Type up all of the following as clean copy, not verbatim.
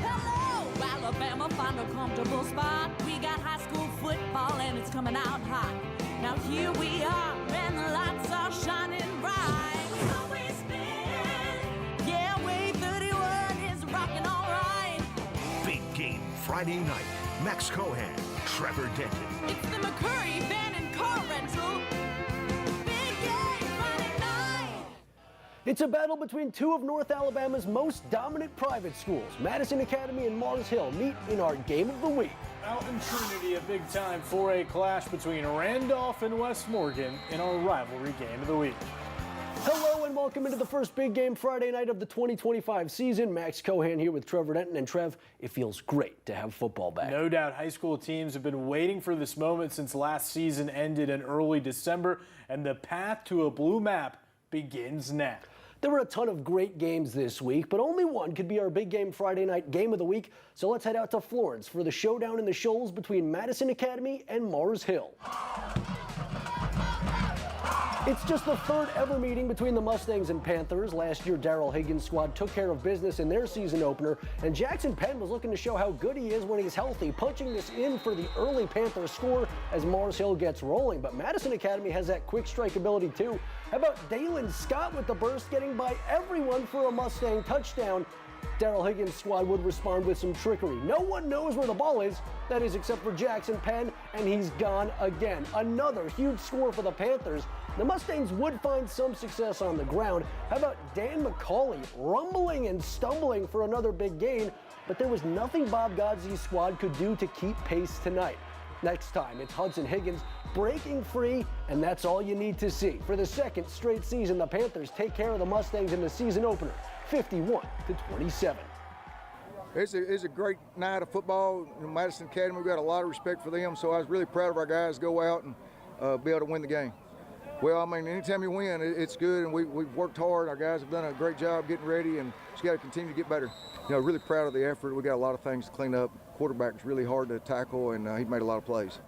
Hello, Alabama, find a comfortable spot. We got high school football and it's coming out hot. Now here we are and the lights are shining bright. We've always been. Yeah, Wave 31 is rocking all right. Big game Friday night. Max Cohan, Trevor Denton. It's the McCurry Van and Car Rental. Big game Friday night. It's a battle between two of North Alabama's most dominant private schools. Madison Academy and Mars Hill meet in our Game of the Week. Out in Trinity, a big-time 4A clash between Randolph and West Morgan in our rivalry Game of the Week. Hello and welcome into the first big game Friday night of the 2025 season. Max Cohan here with Trevor Denton. And Trev, it feels great to have football back. No doubt high school teams have been waiting for this moment since last season ended in early December, and the path to a blue map begins now. There were a ton of great games this week, but only one could be our big game Friday night game of the week. So let's head out to Florence for the showdown in the Shoals between Madison Academy and Mars Hill. It's just the third ever meeting between the Mustangs and Panthers. Last year, Darrell Higgins' squad took care of business in their season opener, and Jackson Penn was looking to show how good he is when he's healthy, punching this in for the early Panthers score as Mars Hill gets rolling. But Madison Academy has that quick strike ability too. How about Dalen Scott with the burst, getting by everyone for a Mustang touchdown? Darrell Higgins' squad would respond with some trickery. No one knows where the ball is, that is except for Jackson Penn, and he's gone again. Another huge score for the Panthers. The Mustangs would find some success on the ground. How about Dan McCauley rumbling and stumbling for another big gain, but there was nothing Bob Godsey's squad could do to keep pace tonight. Next time, it's Hudson Higgins breaking free, and that's all you need to see. For the second straight season, the Panthers take care of the Mustangs in the season opener, 51-27. It's a great night of football. Madison Academy, we've got a lot of respect for them, so I was really proud of our guys to go out and be able to win the game. Well, I mean, anytime you win, it's good, and we've worked hard. Our guys have done a great job getting ready, and just got to continue to get better. You know, really proud of the effort. We got a lot of things to clean up. Quarterback's really hard to tackle, and he made a lot of plays.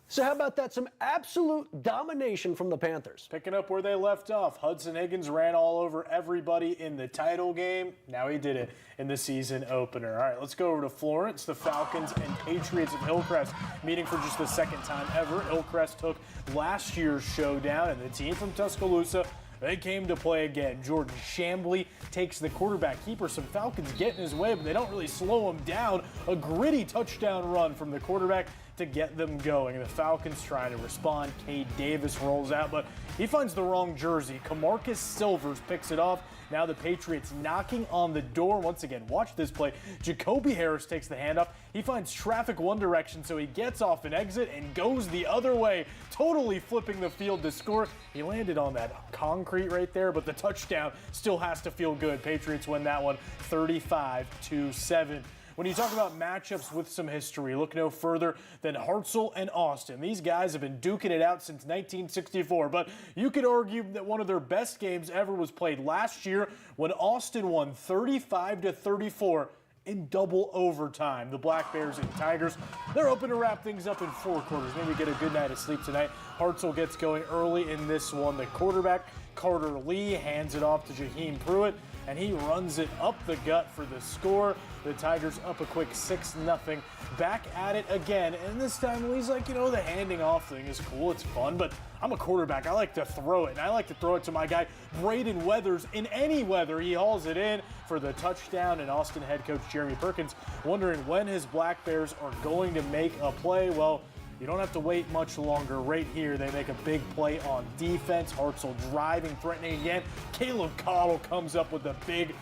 So how about that? Some absolute domination from the Panthers. Picking up where they left off, Hudson Higgins ran all over everybody in the title game. Now he did it in the season opener. All right, let's go over to Florence. The Falcons and Patriots of Hillcrest meeting for just the second time ever. Hillcrest took last year's showdown, and the team from Tuscaloosa, they came to play again. Jordan Chambly takes the quarterback keeper. Some Falcons get in his way, but they don't really slow him down. A gritty touchdown run from the quarterback to get them going. The Falcons trying to respond. Cade Davis rolls out, but he finds the wrong jersey. Camarcus Silvers picks it off. Now the Patriots knocking on the door. Once again, watch this play. Jacoby Harris takes the handoff. He finds traffic one direction, so he gets off an exit and goes the other way, totally flipping the field to score. He landed on that concrete right there, but the touchdown still has to feel good. Patriots win that one 35-7. When you talk about matchups with some history, look no further than Hartzell and Austin. These guys have been duking it out since 1964, but you could argue that one of their best games ever was played last year when Austin won 35-34 in double overtime. The Black Bears and Tigers, they're hoping to wrap things up in 4 quarters. Maybe get a good night of sleep tonight. Hartzell gets going early in this one. The quarterback, Carter Lee, hands it off to Jaheim Pruitt, and he runs it up the gut for the score. The Tigers up a quick 6-0. Back at it again, and this time Lee's like, you know, the handing off thing is cool, it's fun, but I'm a quarterback. I like to throw it, and I like to throw it to my guy, Braden Weathers. In any weather, he hauls it in for the touchdown, and Austin head coach Jeremy Perkins wondering when his Black Bears are going to make a play. Well, you don't have to wait much longer. Right here, they make a big play on defense. Hartzell driving, threatening again. Caleb Cottle comes up with a big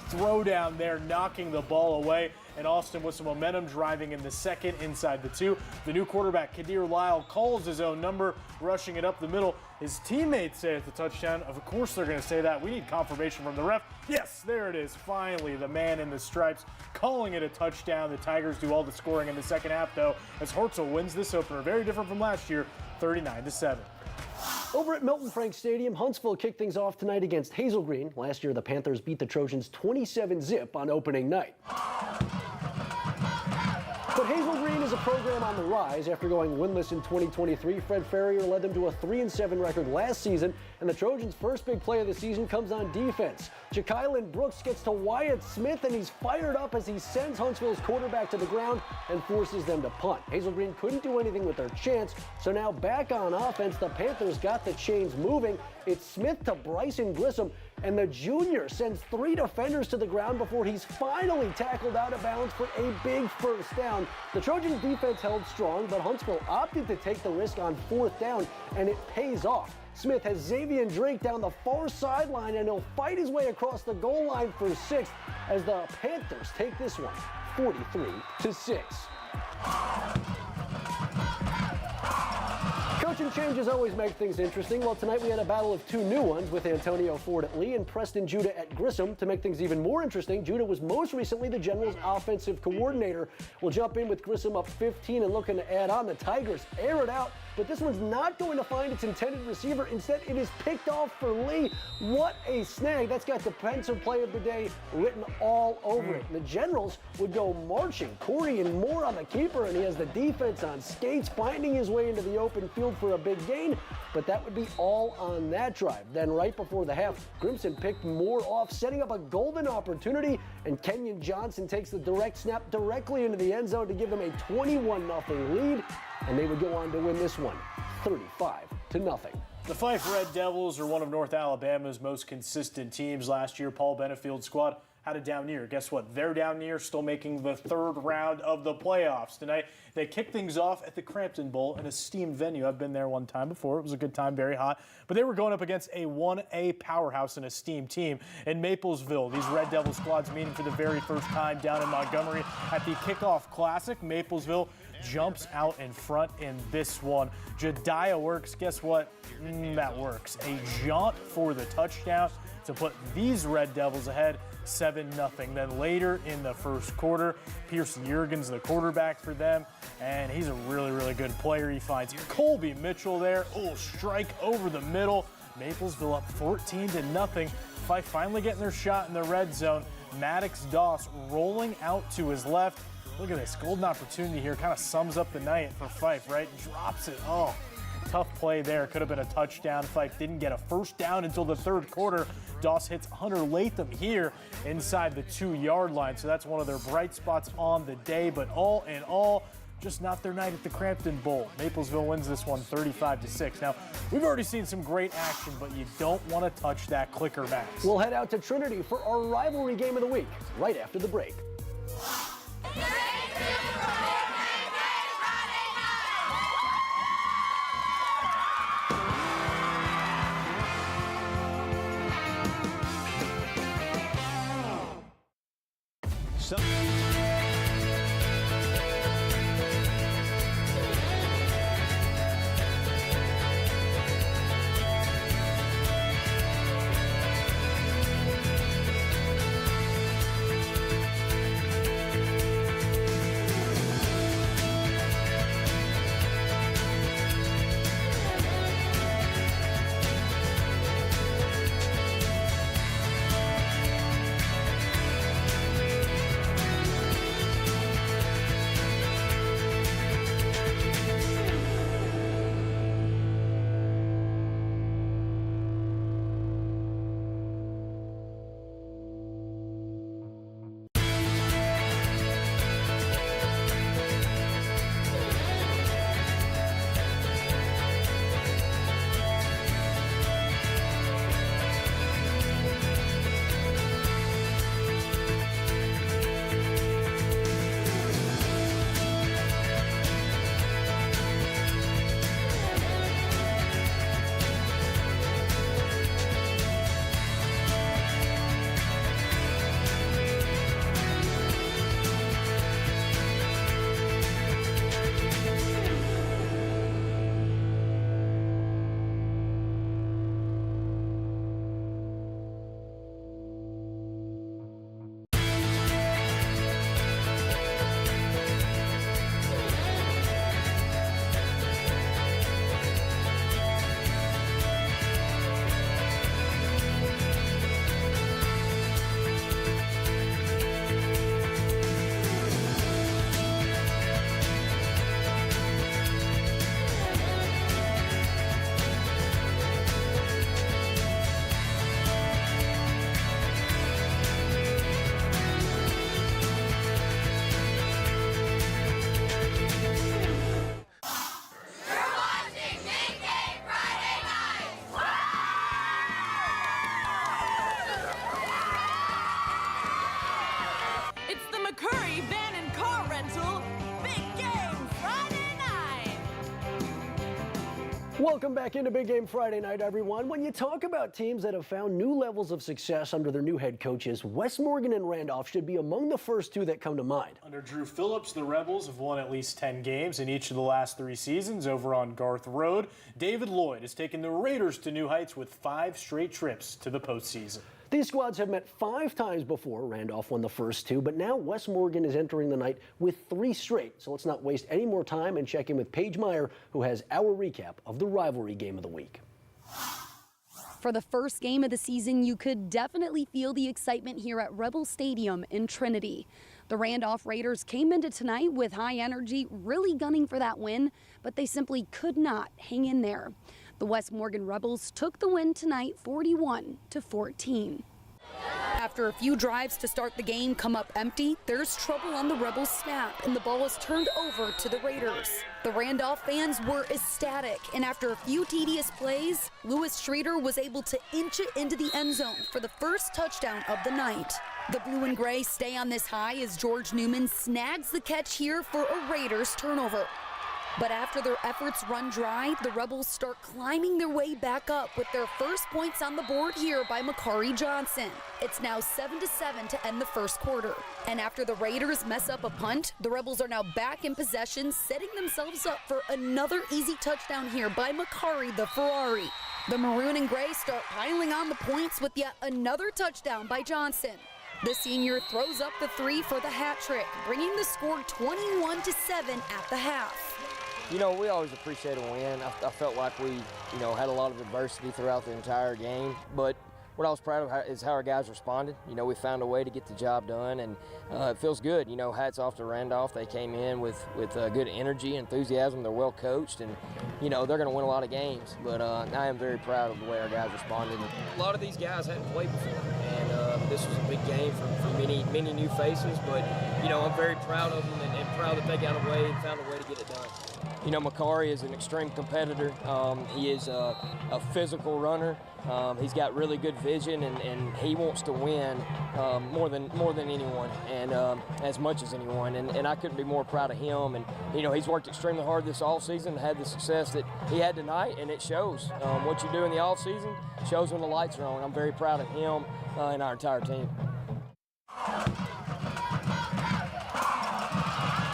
throw down there, knocking the ball away. And Austin with some momentum driving in the second inside the 2. The new quarterback, Kadir Lyle, calls his own number, rushing it up the middle. His teammates say it's a touchdown. Of course they're going to say that. We need confirmation from the ref. Yes, there it is. Finally, the man in the stripes calling it a touchdown. The Tigers do all the scoring in the second half, though, as Hartzell wins this opener. Very different from last year, 39-7. Over at Milton Frank Stadium, Huntsville kicked things off tonight against Hazel Green. Last year, the Panthers beat the Trojans 27-0 on opening night. But But Hazel Green is a program on the rise. After going winless in 2023, Fred Ferrier led them to a 3-7 record last season, and the Trojans' first big play of the season comes on defense. Ja'Kylan Brooks gets to Wyatt Smith, and he's fired up as he sends Huntsville's quarterback to the ground and forces them to punt. Hazel Green couldn't do anything with their chance, so now back on offense, the Panthers got the chains moving. It's Smith to Bryson Grissom, and the junior sends 3 defenders to the ground before he's finally tackled out of bounds for a big first down. The Trojans defense held strong, but Huntsville opted to take the risk on 4th down, and it pays off. Smith has Xavier Drake down the far sideline, and he'll fight his way across the goal line for 6th as the Panthers take this one 43-6. Coaching changes always make things interesting. Well, tonight we had a battle of 2 new ones with Antonio Ford at Lee and Preston Judah at Grissom. To make things even more interesting, Judah was most recently the Generals' offensive coordinator. We'll jump in with Grissom up 15 and looking to add on. The Tigers air it out, but this one's not going to find its intended receiver. Instead, it is picked off for Lee. What a snag. That's got defensive play of the day written all over it. The Generals would go marching. Corey and Moore on the keeper, and he has the defense on skates, finding his way into the open field for a big gain, but that would be all on that drive. Then right before the half, Grimson picked Moore off, setting up a golden opportunity, and Kenyon Johnson takes the direct snap directly into the end zone to give them a 21-0 lead, and they would go on to win this one 35-0. The Fife Red Devils are one of North Alabama's most consistent teams. Last year, Paul Benefield's squad had a down year. Guess what? They're down year, still making the 3rd round of the playoffs. Tonight, they kick things off at the Crampton Bowl, an esteemed venue. I've been there one time before. It was a good time, very hot. But they were going up against a 1A powerhouse, an esteemed team in Maplesville. These Red Devil squads meeting for the very first time down in Montgomery at the Kickoff Classic. Maplesville jumps out in front in this one. Jediah works. Guess what? That works. A jaunt for the touchdown to put these Red Devils ahead 7-0. Then later in the first quarter, Pearson Juergens, the quarterback for them, and he's a really, really good player. He finds Colby Mitchell there. Oh, strike over the middle. Maplesville up 14-0. Fife finally getting their shot in the red zone. Maddox Doss rolling out to his left. Look at this golden opportunity here. Kind of sums up the night for Fife, right? Drops it. Oh, tough play there. Could have been a touchdown. Fife didn't get a first down until the 3rd quarter. Doss hits Hunter Latham here inside the 2-yard line. So that's one of their bright spots on the day. But all in all, just not their night at the Crampton Bowl. Maplesville wins this one 35-6. Now, we've already seen some great action, but you don't want to touch that clicker, Max. We'll head out to Trinity for our rivalry game of the week right after the break. Welcome back into Big Game Friday night, everyone. When you talk about teams that have found new levels of success under their new head coaches, West Morgan and Randolph should be among the first two that come to mind. Under Drew Phillips, the Rebels have won at least 10 games in each of the last 3 seasons over on Garth Road. David Lloyd has taken the Raiders to new heights with 5 straight trips to the postseason. These squads have met 5 times before. Randolph won the first 2, but now West Morgan is entering the night with 3 straight. So let's not waste any more time and check in with Paige Meyer, who has our recap of the rivalry game of the week. For the first game of the season, you could definitely feel the excitement here at Rebel Stadium in Trinity. The Randolph Raiders came into tonight with high energy, really gunning for that win, but they simply could not hang in there. The West Morgan Rebels took the win tonight 41-14. After a few drives to start the game come up empty, there's trouble on the Rebels snap and the ball is turned over to the Raiders. The Randolph fans were ecstatic, and after a few tedious plays, Lewis Schrader was able to inch it into the end zone for the first touchdown of the night. The blue and gray stay on this high as George Newman snags the catch here for a Raiders turnover. But after their efforts run dry, the Rebels start climbing their way back up with their first points on the board here by Makari Johnson. It's now 7-7 to end the first quarter. And after the Raiders mess up a punt, the Rebels are now back in possession, setting themselves up for another easy touchdown here by Makari the Ferrari. The maroon and gray start piling on the points with yet another touchdown by Johnson. The senior throws up the 3 for the hat trick, bringing the score 21-7 at the half. You know, we always appreciate a win. I felt like we, had a lot of adversity throughout the entire game. But what I was proud of is how our guys responded. We found a way to get the job done, and it feels good. Hats off to Randolph. They came in with good energy, enthusiasm. They're well coached, and, they're going to win a lot of games. But I am very proud of the way our guys responded. A lot of these guys hadn't played before, and this was a big game for many new faces. But, I'm very proud of them and proud that they got away and found a way to get it done. Makari is an extreme competitor. He is a physical runner. He's got really good vision, and he wants to win more than anyone, and as much as anyone. And I couldn't be more proud of him. And he's worked extremely hard this offseason and had the success that he had tonight, and it shows. What you do in the offseason shows when the lights are on. I'm very proud of him and our entire team.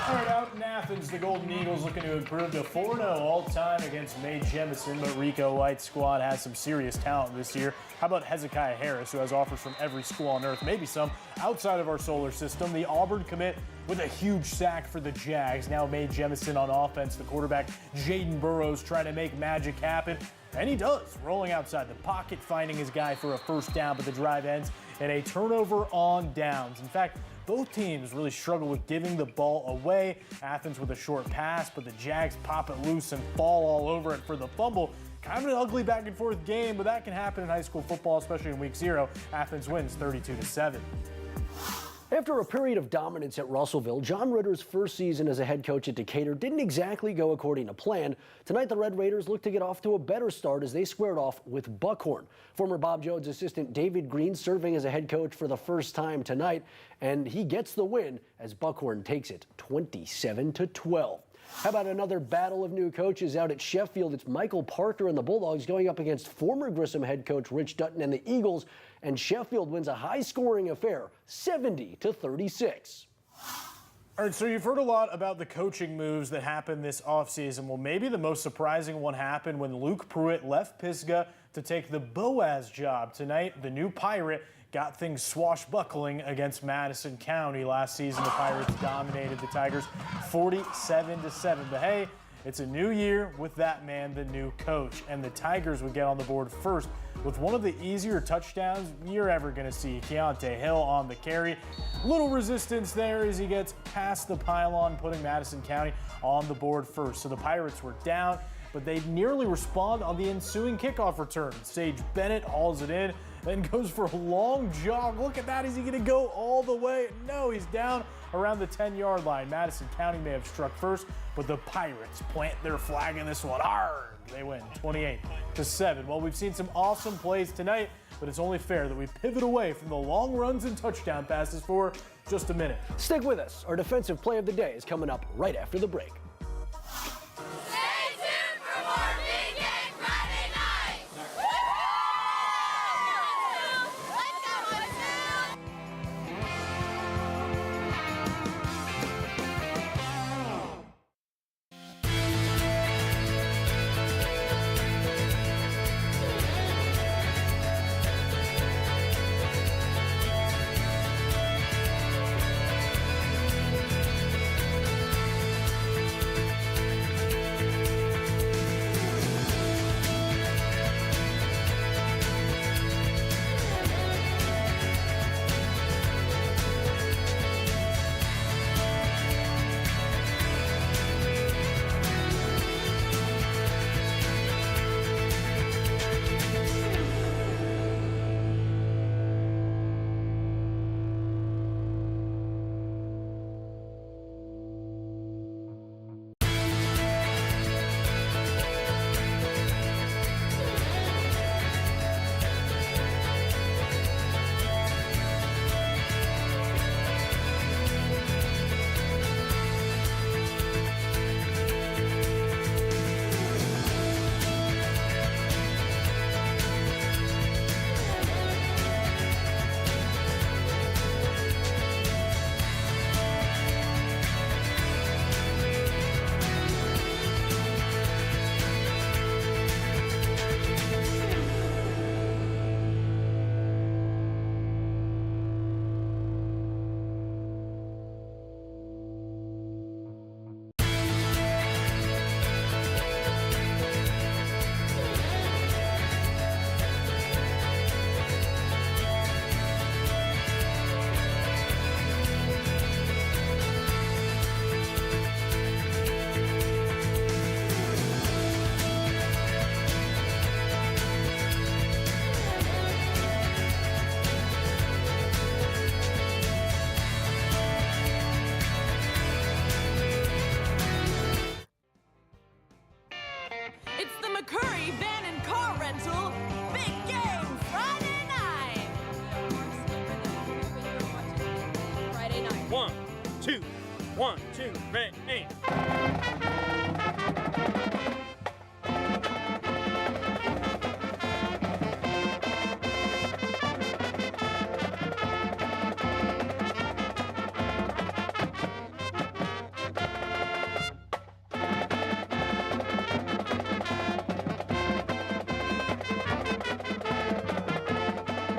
All right, out in Athens, the Golden Eagles looking to improve to 4-0 all-time against Mae Jemison, but Rico White's squad has some serious talent this year. How about Hezekiah Harris, who has offers from every school on earth, maybe some outside of our solar system. The Auburn commit with a huge sack for the Jags. Now Mae Jemison on offense. The quarterback, Jaden Burrows, trying to make magic happen. And he does, rolling outside the pocket, finding his guy for a first down, but the drive ends in a turnover on downs. In fact, both teams really struggle with giving the ball away. Athens with a short pass, but the Jags pop it loose and fall all over it for the fumble. Kind of an ugly back and forth game, but that can happen in high school football, especially in week 0. Athens wins 32-7. After a period of dominance at Russellville, John Ritter's first season as a head coach at Decatur didn't exactly go according to plan. Tonight, the Red Raiders look to get off to a better start as they squared off with Buckhorn. Former Bob Jones assistant David Green serving as a head coach for the first time tonight, and he gets the win as Buckhorn takes it 27-12. How about another battle of new coaches out at Sheffield? It's Michael Parker and the Bulldogs going up against former Grissom head coach Rich Dutton and the Eagles, and Sheffield wins a high-scoring affair, 70-36. All right, so you've heard a lot about the coaching moves that happened this offseason. Well, maybe the most surprising one happened when Luke Pruitt left Pisgah to take the Boaz job. Tonight, the new Pirate got things swashbuckling against Madison County. Last season, the Pirates dominated the Tigers 47-7. But hey, it's a new year with that man, the new coach. And the Tigers would get on the board first with one of the easier touchdowns you're ever going to see. Keontae Hill on the carry. Little resistance there as he gets past the pylon, putting Madison County on the board first. So the Pirates were down, but they nearly respond on the ensuing kickoff return. Sage Bennett hauls it in, then goes for a long jog. Look at that. Is he going to go all the way? No, he's down around the 10-yard line. Madison County may have struck first, but the Pirates plant their flag in this one hard. They win 28-7. Well, we've seen some awesome plays tonight, but it's only fair that we pivot away from the long runs and touchdown passes for just a minute. Stick with us. Our defensive play of the day is coming up right after the break. Stay tuned for more Big Game 1, 2, 1, 2, ready, aim.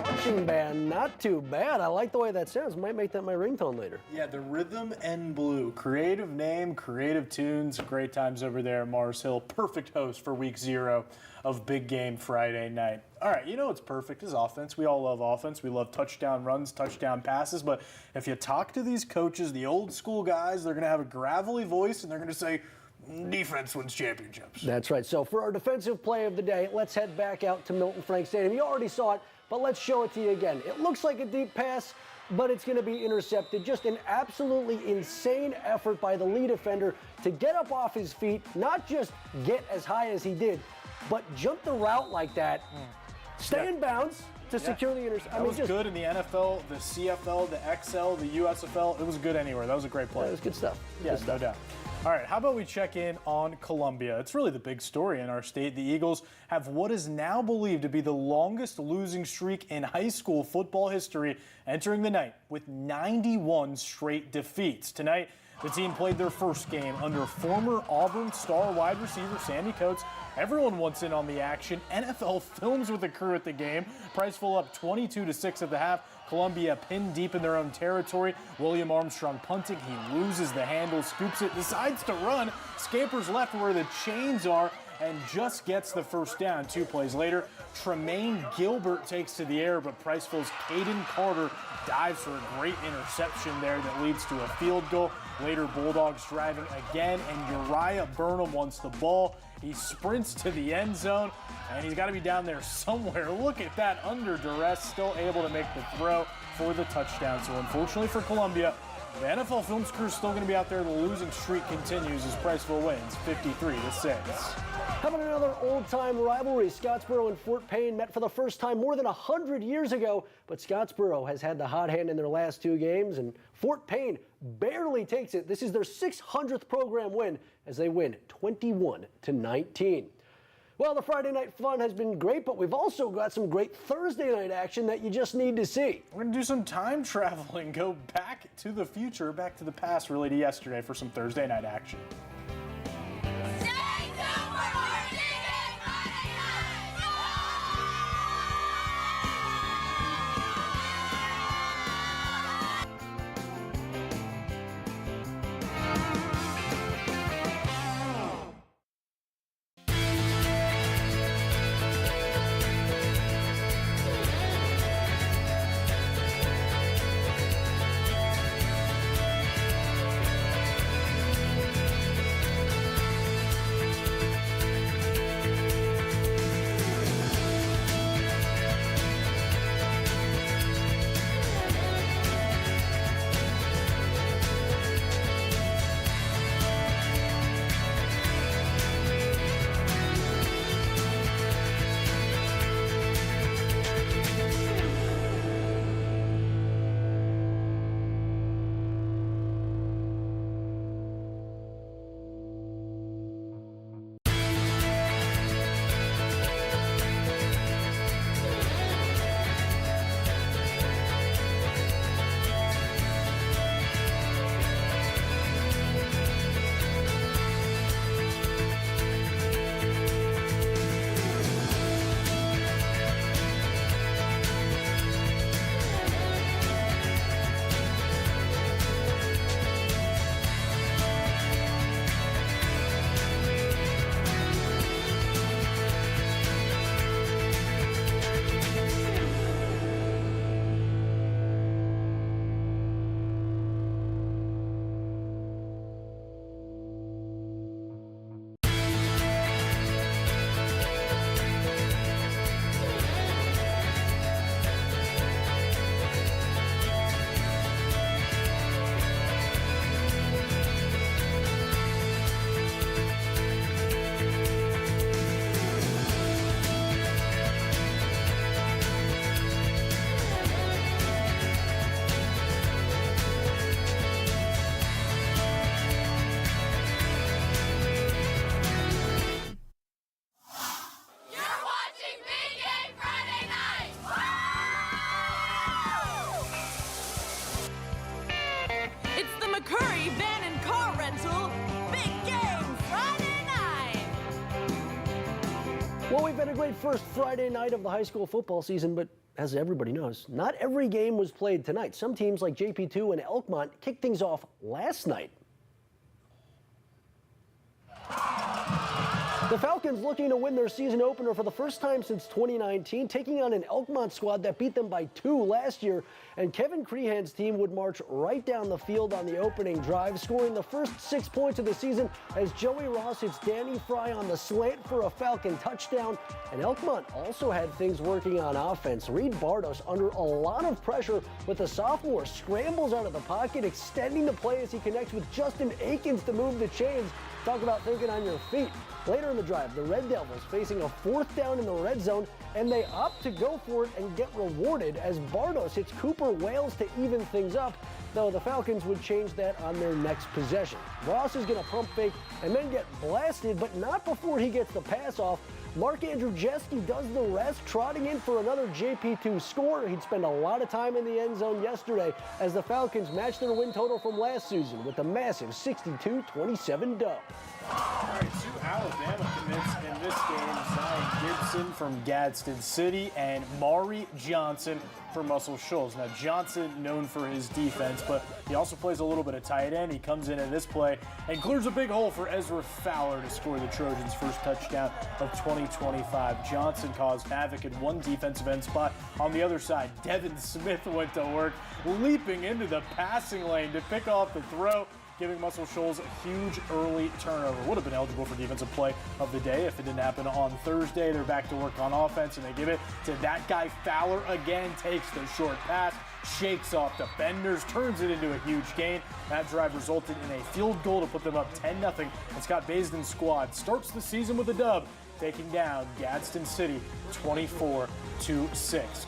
Marching band, not too bad. I like the way that sounds. Might make that my ringtone later. Yeah, the Rhythm and Blue. Creative name, creative tunes, great times over there at Mars Hill. Perfect host for week 0 of Big Game Friday night. All right, you know what's perfect is offense. We all love offense. We love touchdown runs, touchdown passes. But if you talk to these coaches, the old school guys, they're going to have a gravelly voice and they're going to say, defense wins championships. That's right. So for our defensive play of the day, let's head back out to Milton Frank Stadium. You already saw it, but let's show it to you again. It looks like a deep pass, but it's going to be intercepted. Just an absolutely insane effort by the lead defender to get up off his feet, not just get as high as he did, but jump the route like that, stay in bounds to secure the interception. That was good in the NFL, the CFL, the XL, the USFL. It was good anywhere. That was a great play. That was good stuff. Yeah, Good stuff. no doubt. All right, how about we check in on Columbia? It's really the big story in our state. The Eagles have what is now believed to be the longest losing streak in high school football history, entering the night with 91 straight defeats. Tonight, the team played their first game under former Auburn star wide receiver Sammy Coates. Everyone wants in on the action. NFL Films with the crew at the game. Priceville up 22-6 at the half. Columbia pinned deep in their own territory. William Armstrong punting. He loses the handle, scoops it, decides to run, scampers left where the chains are, and just gets the first down. 2 plays later, Tremaine Gilbert takes to the air, but Priceville's Caden Carter dives for a great interception there that leads to a field goal. Later, Bulldogs driving again, and Uriah Burnham wants the ball. He sprints to the end zone, and he's got to be down there somewhere. Look at that, under duress, still able to make the throw for the touchdown. So unfortunately for Columbia, the NFL Films crew is still going to be out there. The losing streak continues as Priceville wins 53-6. How about another old-time rivalry? Scottsboro and Fort Payne met for the first time more than 100 years ago, but Scottsboro has had the hot hand in their last 2 games, and Fort Payne barely takes it. This is their 600th program win as they win 21-19. Well, the Friday night fun has been great, but we've also got some great Thursday night action that you just need to see. We're going to do some time traveling, go back to the future, back to the past, really to yesterday for some Thursday night action. Well, we've had a great first Friday night of the high school football season, but as everybody knows, not every game was played tonight. Some teams like JP2 and Elkmont kicked things off last night. The Falcons looking to win their season opener for the first time since 2019, taking on an Elkmont squad that beat them by 2 last year. And Kevin Crehan's team would march right down the field on the opening drive, scoring the first 6 points of the season as Joey Ross hits Danny Fry on the slant for a Falcon touchdown. And Elkmont also had things working on offense. Reed Bardos under a lot of pressure with the sophomore scrambles out of the pocket, extending the play as he connects with Justin Akins to move the chains. Talk about thinking on your feet. Later in the drive, the Red Devils facing a 4th down in the red zone, and they opt to go for it and get rewarded as Bardos hits Cooper Wales to even things up, though the Falcons would change that on their next possession. Ross is going to pump fake and then get blasted, but not before he gets the pass off. Mark-Andrew Jeske does the rest, trotting in for another JP2 score. He'd spend a lot of time in the end zone yesterday as the Falcons matched their win total from last season with a massive 62-27 dub. All right, 2 Alabama commits in this game. Zion Gibson from Gadsden City and Maury Johnson for Muscle Shoals. Now, Johnson known for his defense, but he also plays a little bit of tight end. He comes in this play and clears a big hole for Ezra Fowler to score the Trojans' first touchdown of 2025. Johnson caused havoc at one defensive end spot. On the other side, Devin Smith went to work, leaping into the passing lane to pick off the throw, giving Muscle Shoals a huge early turnover. Would have been eligible for defensive play of the day if it didn't happen on Thursday. They're back to work on offense, and they give it to that guy Fowler again, takes the short pass, shakes off defenders, turns it into a huge gain. That drive resulted in a field goal to put them up 10-0. And Scott Baisden's squad starts the season with a dub, taking down Gadsden City 24-6.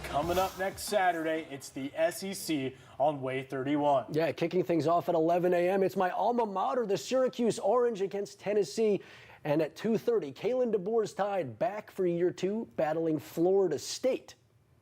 Coming up next Saturday, it's the SEC on Way 31. Yeah, kicking things off at 11 a.m. It's my alma mater, the Syracuse Orange against Tennessee. And at 2:30, Kalen DeBoer's Tide back for year 2, battling Florida State.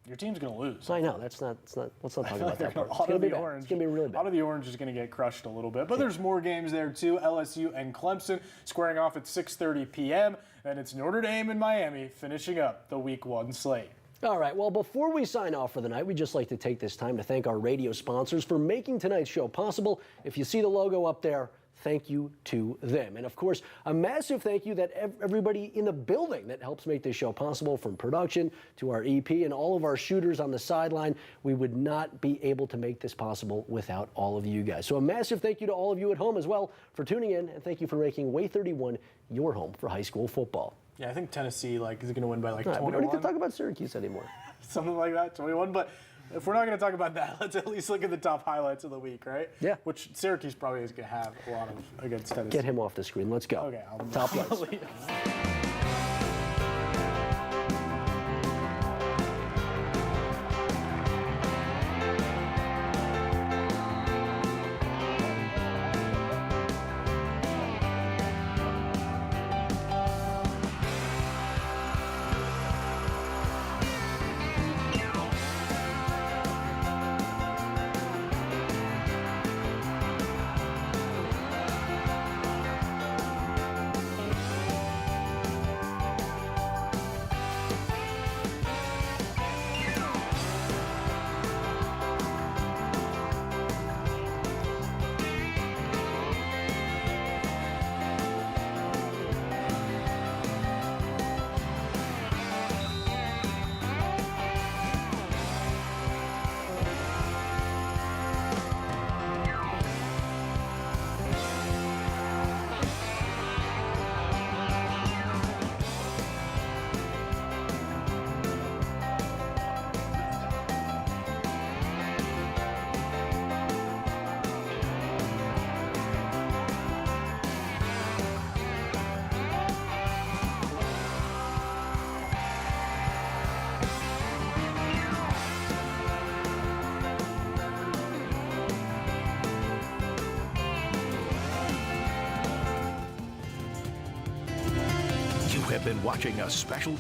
Your team's going to lose. I know, let's not talk about that part. It's Auto going to be the bad. Orange. It's going to be really bad. Auto the Orange is going to get crushed a little bit, but there's more games there too. LSU and Clemson squaring off at 6:30 p.m. and it's Notre Dame and Miami finishing up the Week 1 slate. All right, well, before we sign off for the night, we'd just like to take this time to thank our radio sponsors for making tonight's show possible. If you see the logo up there, thank you to them. And of course, a massive thank you that everybody in the building that helps make this show possible, from production to our EP and all of our shooters on the sideline. We would not be able to make this possible without all of you guys. So a massive thank you to all of you at home as well for tuning in, and thank you for making Way 31 your home for high school football. Yeah, I think Tennessee is going to win by 21. We don't need to talk about Syracuse anymore. Something like that, 21. But if we're not going to talk about that, let's at least look at the top highlights of the week, right? Yeah. Which Syracuse probably is going to have a lot of against Tennessee. Get him off the screen. Let's go. Okay. Top lights. You have been watching a special